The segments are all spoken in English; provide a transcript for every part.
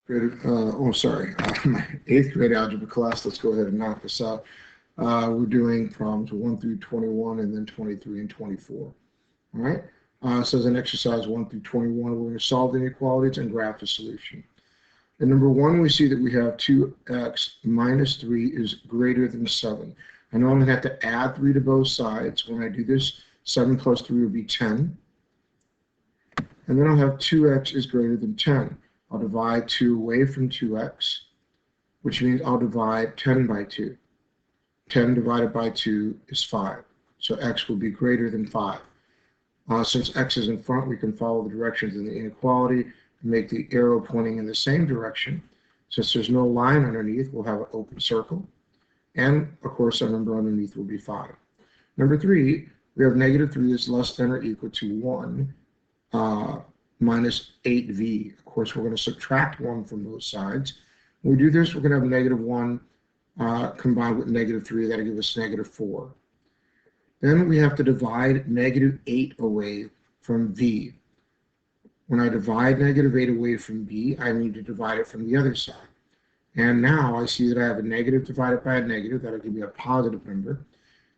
My eighth grade algebra class. Let's go ahead and knock this out. We're doing problems 1 through 21 and then 23 and 24. All right. So as an exercise 1 through 21, we're going to solve the inequalities and graph the solution. In number 1, we see that we have 2x minus 3 is greater than 7. I know I'm going to have to add 3 to both sides. When I do this, 7 plus 3 will be 10. And then I'll have 2x is greater than 10. I'll divide 2 away from 2x, which means I'll divide 10 by 2. 10 divided by 2 is 5. So x will be greater than 5. Since x is in front, we can follow the directions in the inequality and make the arrow pointing in the same direction. Since there's no line underneath, we'll have an open circle. And, of course, our number underneath will be 5. Number 3, we have negative 3 is less than or equal to 1 minus 8v. Of course, we're going to subtract 1 from both sides. When we do this, we're going to have negative 1 combined with negative 3. That'll give us negative 4. Then we have to divide negative 8 away from v. When I divide negative 8 away from v, I need to divide it from the other side. And now I see that I have a negative divided by a negative. That'll give me a positive number.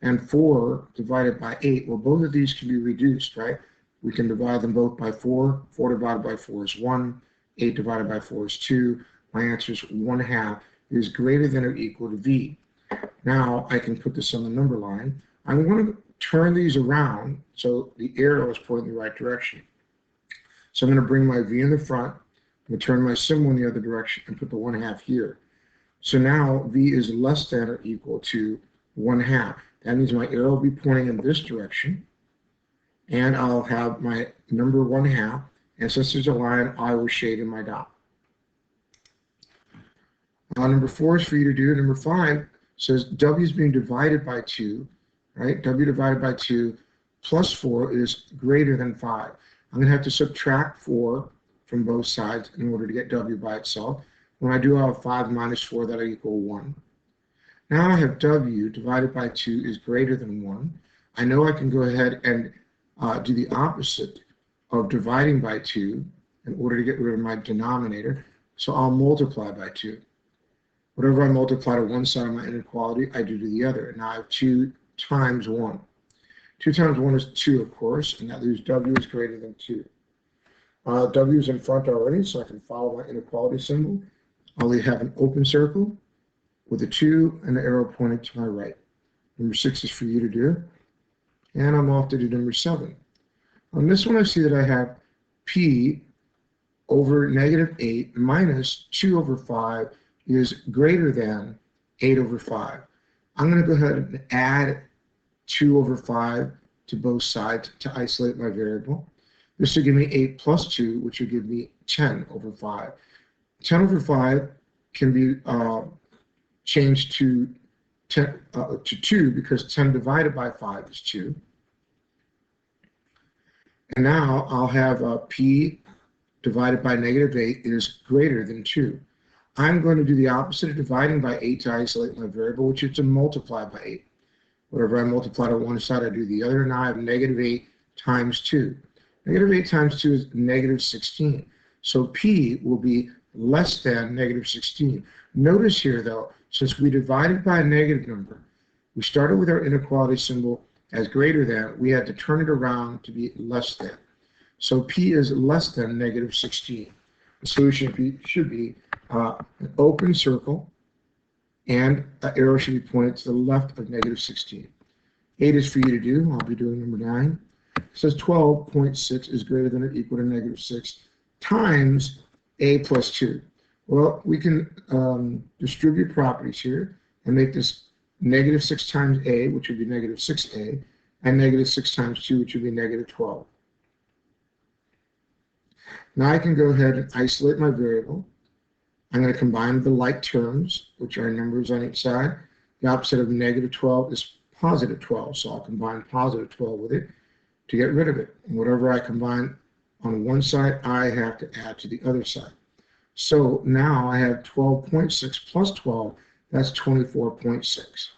And 4 divided by 8. Well, both of these can be reduced, right? We can divide them both by 4. 4 divided by 4 is 1. 8 divided by 4 is 2. My answer is 1/2 is greater than or equal to v. Now I can put this on the number line. I want to turn these around so the arrow is pointing in the right direction. So I'm going to bring my v in the front. I'm going to turn my symbol in the other direction and put the 1/2 here. So now v is less than or equal to 1/2. That means my arrow will be pointing in this direction. And I'll have my number 1/2. And since there's a line, I will shade in my dot. Number 4 is for you to do. Number 5 says w is being divided by 2. Right? W divided by 2 plus 4 is greater than 5. I'm going to have to subtract 4 from both sides in order to get w by itself. When I do, I'll have 5 minus 4, that'll equal 1. Now I have w divided by 2 is greater than 1. I know I can go ahead and do the opposite of dividing by 2 in order to get rid of my denominator. So I'll multiply by 2. Whatever I multiply to one side of my inequality, I do to the other. And now I have 2 times 1. 2 times 1 is 2, of course, and that leaves w is greater than 2. W is in front already, so I can follow my inequality symbol. I'll have an open circle with a 2 and the arrow pointing to my right. Number 6 is for you to do. And I'm off to do number 7. On this one, I see that I have p over negative 8 minus 2 over 5 is greater than 8 over 5. I'm going to go ahead and add 2 over 5 to both sides to isolate my variable. This will give me 8 plus 2, which will give me 10 over 5. 10 over 5 can be changed to 2 because 10 divided by 5 is 2. And now I'll have p divided by negative 8 is greater than 2. I'm going to do the opposite of dividing by 8 to isolate my variable, which is to multiply by 8. Whatever I multiply to one side, I do the other. Now I have negative 8 times 2. Negative 8 times 2 is negative 16. So p will be less than negative 16. Notice here, though, since we divided by a negative number, we started with our inequality symbol as greater than. We had to turn it around to be less than. So p is less than negative 16. The solution should be an open circle, and an arrow should be pointed to the left of negative 16. 8 is for you to do. I'll be doing number 9. It says 12.6 is greater than or equal to negative 6 times a plus 2. Well, we can distribute properties here and make this negative 6 times a, which would be negative 6a, and negative 6 times 2, which would be negative 12. Now I can go ahead and isolate my variable. I'm going to combine the like terms, which are numbers on each side. The opposite of negative 12 is positive 12, so I'll combine positive 12 with it to get rid of it. And whatever I combine on one side, I have to add to the other side. So now I have 12.6 plus 12, that's 24.6.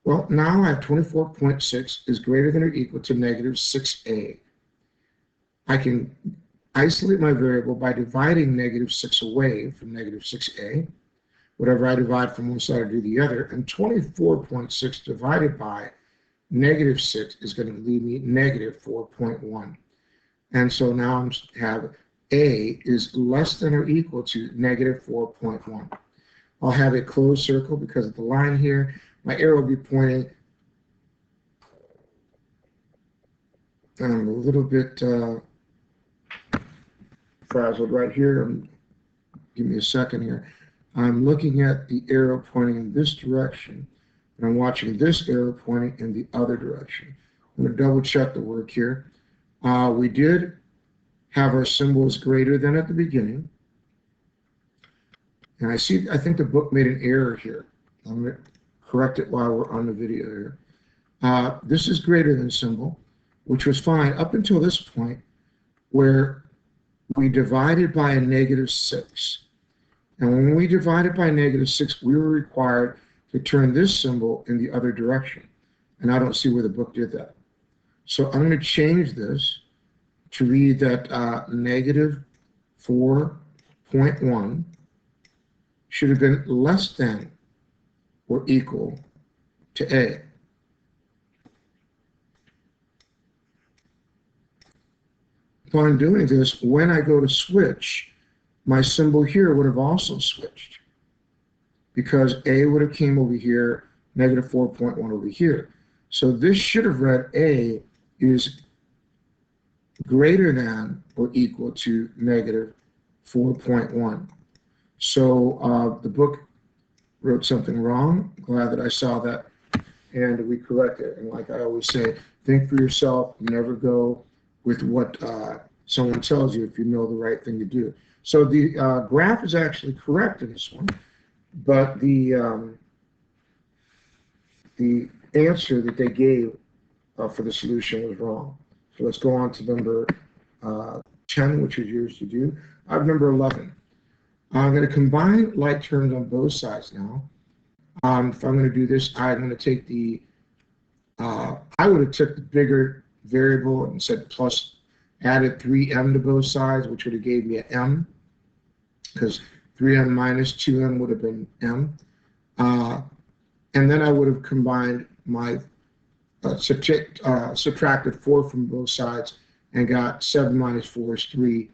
Well, now I have 24.6 is greater than or equal to negative 6a. I can isolate my variable by dividing -6 away from -6a. Whatever I divide from one side, I do the other. And 24.6 divided by -6 is going to leave me -4.1. And so now I have a is less than or equal to -4.1. I'll have a closed circle because of the line here. My arrow will be pointing. I'm a little bit frazzled right here. Give me a second here. I'm looking at the arrow pointing in this direction, and I'm watching this arrow pointing in the other direction. I'm going to double check the work here. We did have our symbols greater than at the beginning. And I think the book made an error here. I'm going to correct it while we're on the video here. This is greater than symbol, which was fine up until this point where we divided by a -6. And when we divided by -6, we were required to turn this symbol in the other direction. And I don't see where the book did that. So I'm going to change this to read that -4.1 should have been less than or equal to A. Upon doing this, when I go to switch, my symbol here would have also switched because A would have came over here, -4.1 over here. So this should have read A is greater than or equal to -4.1. So the book wrote something wrong. Glad that I saw that and we correct it. And like I always say, think for yourself, never go with what someone tells you if you know the right thing to do. So the graph is actually correct in this one, but the answer that they gave for the solution was wrong. So let's go on to number 10, which is yours to do. I have number 11. I'm going to combine like terms on both sides now. If I'm going to do this, I'm going to take the, I would have took the bigger variable and said plus, added 3m to both sides, which would have gave me an m, because 3m minus 2m would have been m. And then I would have combined my, subtracted 4 from both sides and got 7 minus 4 is 3.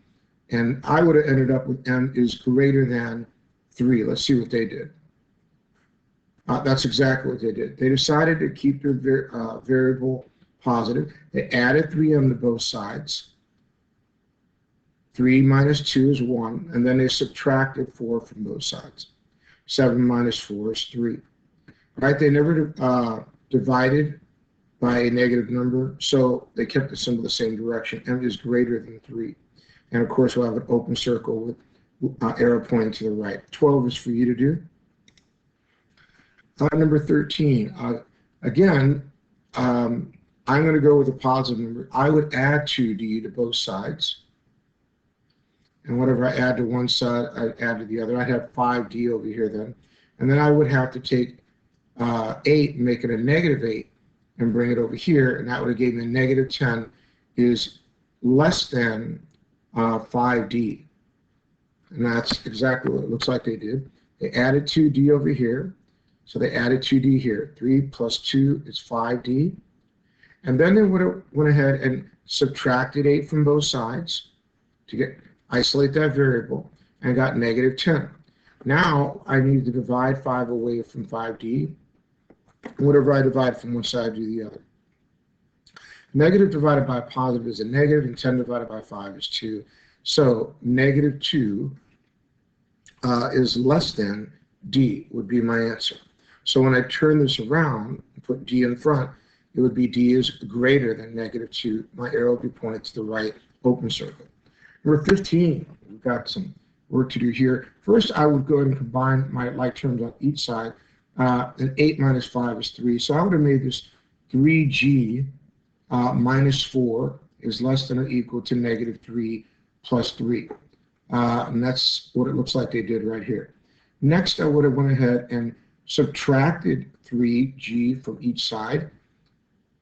And I would have ended up with m is greater than 3. Let's see what they did. That's exactly what they did. They decided to keep their variable positive. They added 3m to both sides. 3 minus 2 is 1. And then they subtracted 4 from both sides. 7 minus 4 is 3. Right? They never divided by a negative number, so they kept the symbol the same direction. M is greater than 3. And of course, we'll have an open circle with arrow pointing to the right. 12 is for you to do. Number 13. Again, I'm going to go with a positive number. I would add 2d to both sides. And whatever I add to one side, I add to the other. I'd have 5d over here then. And then I would have to take 8 and make it a -8 and bring it over here. And that would have given me a -10 is less than 5d. And that's exactly what it looks like they did. They added 2d over here. So they added 2d here. 3 plus 2 is 5d. And then they would have went ahead and subtracted 8 from both sides to isolate that variable and got -10. Now I need to divide 5 away from 5d. Whatever I divide from one side, do the other. Negative divided by positive is a negative, and 10 divided by 5 is 2. So -2 is less than d would be my answer. So when I turn this around and put d in front, it would be d is greater than -2. My arrow would be pointed to the right, open circle. Number 15, we've got some work to do here. First, I would go ahead and combine my like terms on each side. And 8 minus 5 is 3. So I would have made this 3g minus 4 is less than or equal to -3 plus 3. And that's what it looks like they did right here. Next, I would have went ahead and subtracted 3g from each side.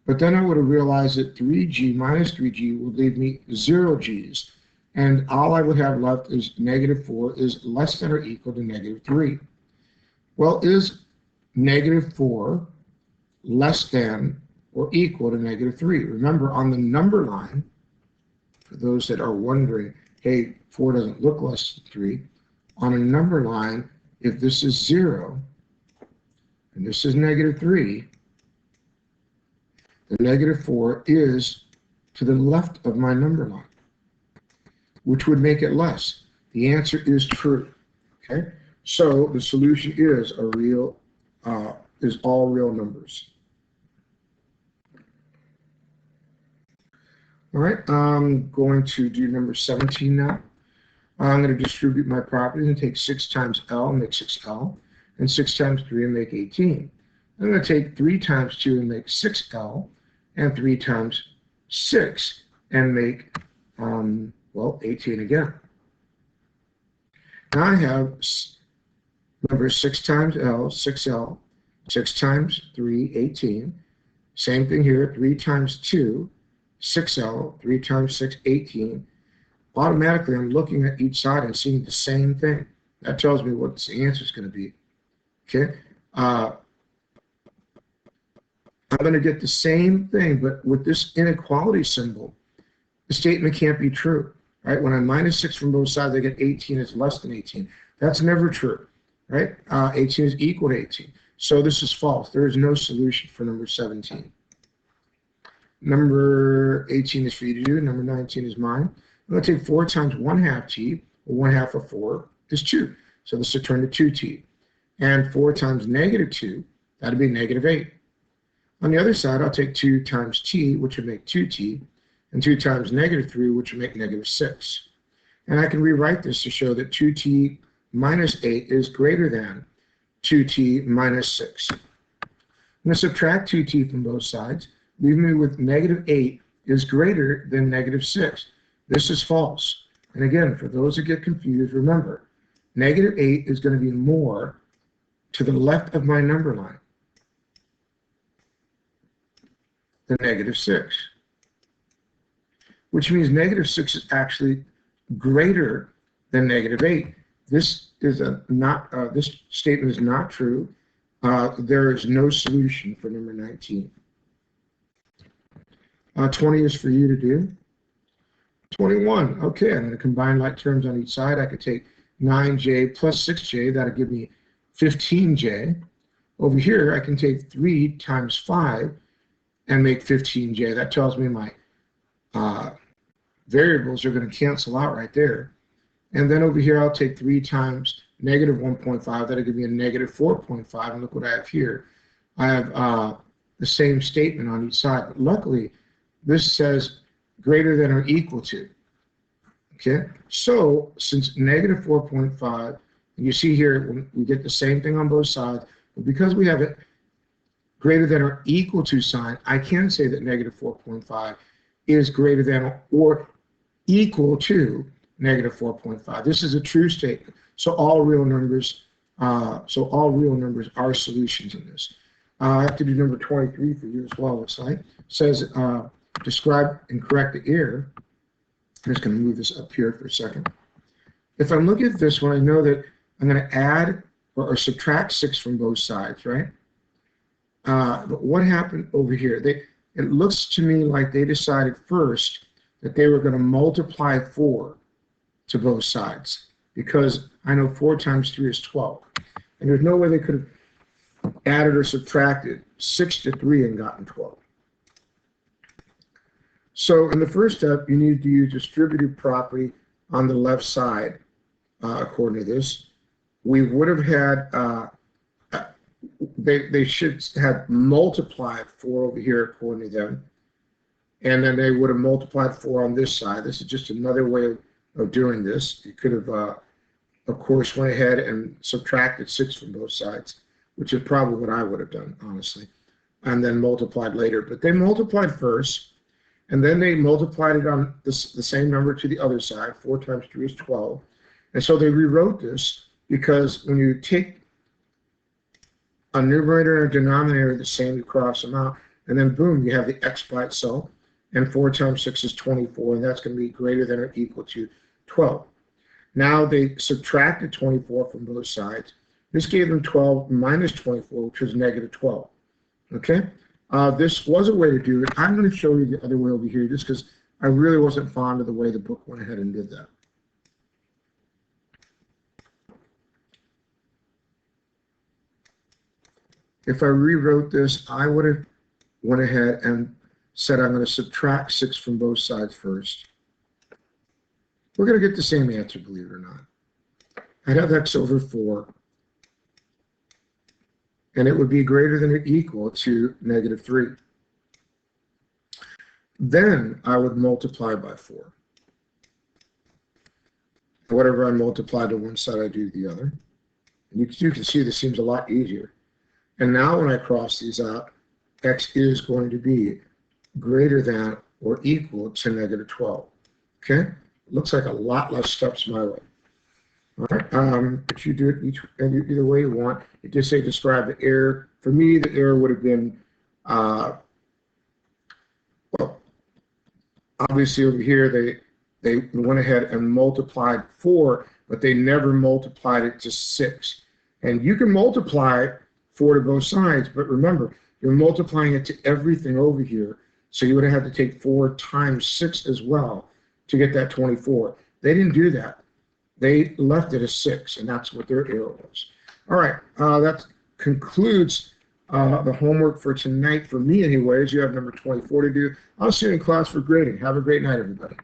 But then I would have realized that 3g minus 3g would leave me 0 g's. And all I would have left is negative 4 is less than or equal to negative 3. Well, is negative 4 less than or equal to negative 3? Remember, on the number line, for those that are wondering, hey, 4 doesn't look less than 3, on a number line, if this is 0 and this is negative 3, the negative 4 is to the left of my number line, which would make it less. The answer is true. Okay, so the solution is all real numbers. All right, I'm going to do number 17 now. I'm going to distribute my properties and take 6 times L and make 6L, and 6 times 3 and make 18. I'm going to take 3 times 2 and make 6L, and 3 times 6 and make, 18 again. Now I have, remember, 6 times L, 6L, 6 times 3, 18. Same thing here, 3 times 2, 6L, 3 times 6, 18. Automatically, I'm looking at each side and seeing the same thing. That tells me what the answer is going to be. Okay? I'm going to get the same thing, but with this inequality symbol, the statement can't be true. Right? When I minus 6 from both sides, I get 18 is less than 18. That's never true. Right? 18 is equal to 18. So this is false. There is no solution for number 17. Number 18 is for you to do. Number 19 is mine. I'm going to take 4 times 1/2 t, or 1/2 of 4 is 2. So this will turn to 2t. And 4 times negative 2, that would be negative 8. On the other side, I'll take 2 times t, which would make 2t, and 2 times negative 3, which would make negative 6. And I can rewrite this to show that 2t minus 8 is greater than 2t minus 6. I'm going to subtract 2t from both sides, leaving me with negative 8 is greater than negative 6. This is false. And again, for those that get confused, remember, negative 8 is going to be more to the left of my number line than negative 6, which means negative 6 is actually greater than negative 8. This is this statement is not true. There is no solution for number 19. 20 is for you to do. 21, okay, I'm going to combine like terms on each side. I could take 9j plus 6j, that'll give me 15j. Over here, I can take 3 times 5 and make 15j. That tells me my variables are going to cancel out right there. And then over here, I'll take 3 times negative 1.5. That'll give me a negative 4.5. And look what I have here. I have the same statement on each side. But luckily, this says greater than or equal to. Okay, so since negative 4.5, you see here, we get the same thing on both sides, but because we have it greater than or equal to sign, I can say that negative 4.5 is greater than or equal to negative 4.5. This is a true statement. So all real numbers, are solutions in this. I have to do number 23 for you as well, looks like. It says, describe and correct the error. I'm just going to move this up here for a second. If I'm looking at this one, I know that I'm going to add or subtract 6 from both sides, right? But what happened over here? It looks to me like they decided first that they were going to multiply 4 to both sides, because I know 4 times 3 is 12. And there's no way they could have added or subtracted 6 to 3 and gotten 12. So in the first step, you need to use distributive property on the left side, according to this. We would have had, they should have multiplied 4 over here, according to them. And then they would have multiplied 4 on this side. This is just another way of doing this. You could have, of course, went ahead and subtracted 6 from both sides, which is probably what I would have done, honestly, and then multiplied later. But they multiplied first. And then they multiplied it on the same number to the other side. 4 times 3 is 12. And so they rewrote this because when you take a numerator and a denominator the same, you cross them out, and then boom, you have the x by itself. and 4 times 6 is 24, and that's going to be greater than or equal to 12. Now they subtracted 24 from both sides. This gave them 12 minus 24, which was negative 12. Okay? This was a way to do it. I'm going to show you the other way over here just because I really wasn't fond of the way the book went ahead and did that. If I rewrote this, I would have went ahead and said I'm going to subtract 6 from both sides first. We're going to get the same answer, believe it or not. I'd have x over 4, and it would be greater than or equal to negative 3. Then I would multiply by 4. Whatever I multiply to one side, I do the other. And you can see this seems a lot easier. And now when I cross these out, x is going to be greater than or equal to negative 12. Okay? Looks like a lot less steps my way. All right. If you do it either way you want, you just say describe the error. For me, the error would have been, well, obviously over here they went ahead and multiplied 4, but they never multiplied it to 6. And you can multiply 4 to both sides, but remember, you're multiplying it to everything over here. So you would have had to take 4 times 6 as well to get that 24. They didn't do that. They left it as 6, and that's what their error was. All right, that concludes the homework for tonight, for me anyways. You have number 24 to do. I'll see you in class for grading. Have a great night, everybody.